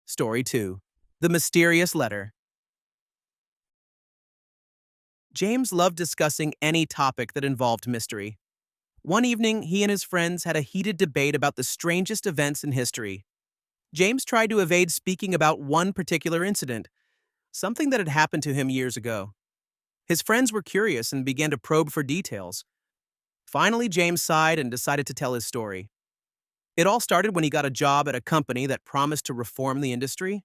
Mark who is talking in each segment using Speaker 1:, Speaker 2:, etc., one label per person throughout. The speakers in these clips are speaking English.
Speaker 1: Story 2. The Mysterious Letter. James loved discussing any topic that involved mystery. One evening, he and his friends had a heated debate about the strangest events in history. James tried to evade speaking about one particular incident, something that had happened to him years ago. His friends were curious and began to probe for details. Finally, James sighed and decided to tell his story. It all started when he got a job at a company that promised to reform the industry.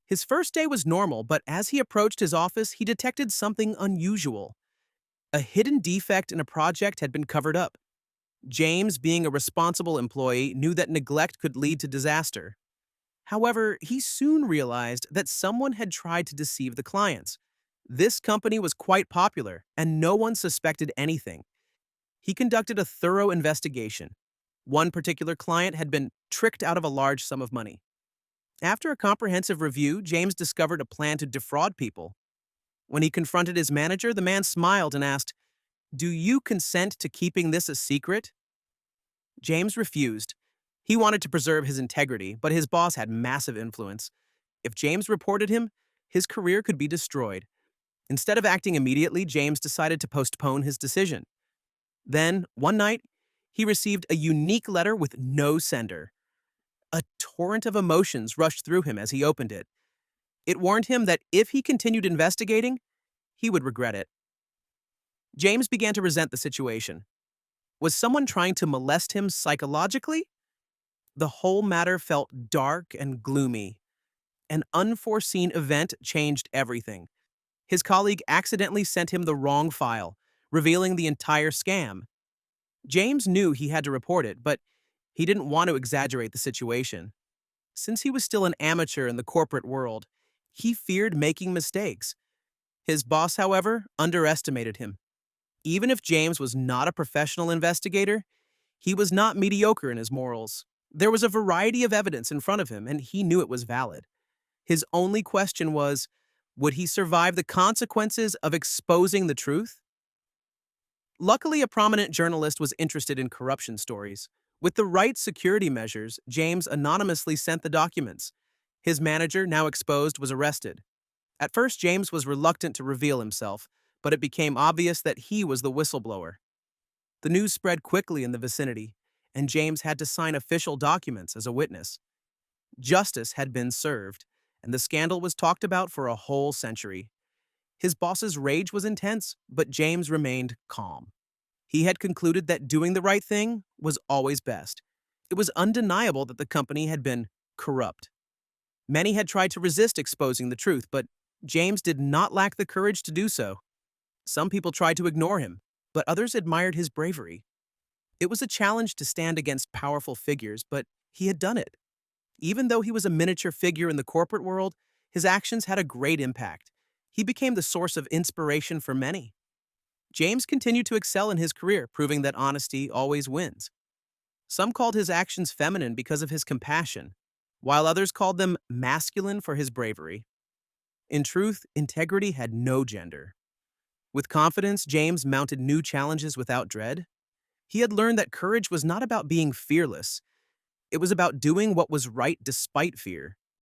Speaker 1: His first day was normal, but as he approached his office, he detected something unusual. A hidden defect in a project had been covered up. James, being a responsible employee, knew that neglect could lead to disaster. However, he soon realized that someone had tried to deceive the clients. This company was quite popular, and no one suspected anything. He conducted a thorough investigation. One particular client had been tricked out of a large sum of money. After a comprehensive review, James discovered a plan to defraud people. When he confronted his manager, the man smiled and asked, "Do you consent to keeping this a secret?" James refused. He wanted to preserve his integrity, but his boss had massive influence. If James reported him, his career could be destroyed. Instead of acting immediately, James decided to postpone his decision. Then, one night, he received a unique letter with no sender. A torrent of emotions rushed through him as he opened it. It warned him that if he continued investigating, he would regret it. James began to resent the situation. Was someone trying to molest him psychologically? The whole matter felt dark and gloomy. An unforeseen event changed everything. His colleague accidentally sent him the wrong file, revealing the entire scam. James knew he had to report it, but he didn't want to exaggerate the situation. Since he was still an amateur in the corporate world, he feared making mistakes. His boss, however, underestimated him. Even if James was not a professional investigator, he was not mediocre in his morals. There was a variety of evidence in front of him, and he knew it was valid. His only question was, would he survive the consequences of exposing the truth? Luckily, a prominent journalist was interested in corruption stories. With the right security measures, James anonymously sent the documents. His manager, now exposed, was arrested. At first, James was reluctant to reveal himself, but it became obvious that he was the whistleblower. The news spread quickly in the vicinity, and James had to sign official documents as a witness. Justice had been served, and the scandal was talked about for a whole century. His boss's rage was intense, but James remained calm. He had concluded that doing the right thing was always best. It was undeniable that the company had been corrupt. Many had tried to resist exposing the truth, but James did not lack the courage to do so. Some people tried to ignore him, but others admired his bravery. It was a challenge to stand against powerful figures, but he had done it. Even though he was a miniature figure in the corporate world, his actions had a great impact. He became the source of inspiration for many. James continued to excel in his career, proving that honesty always wins. Some called his actions feminine because of his compassion, while others called them masculine for his bravery. In truth, integrity had no gender. With confidence, James mounted new challenges without dread. He had learned that courage was not about being fearless. It was about doing what was right despite fear.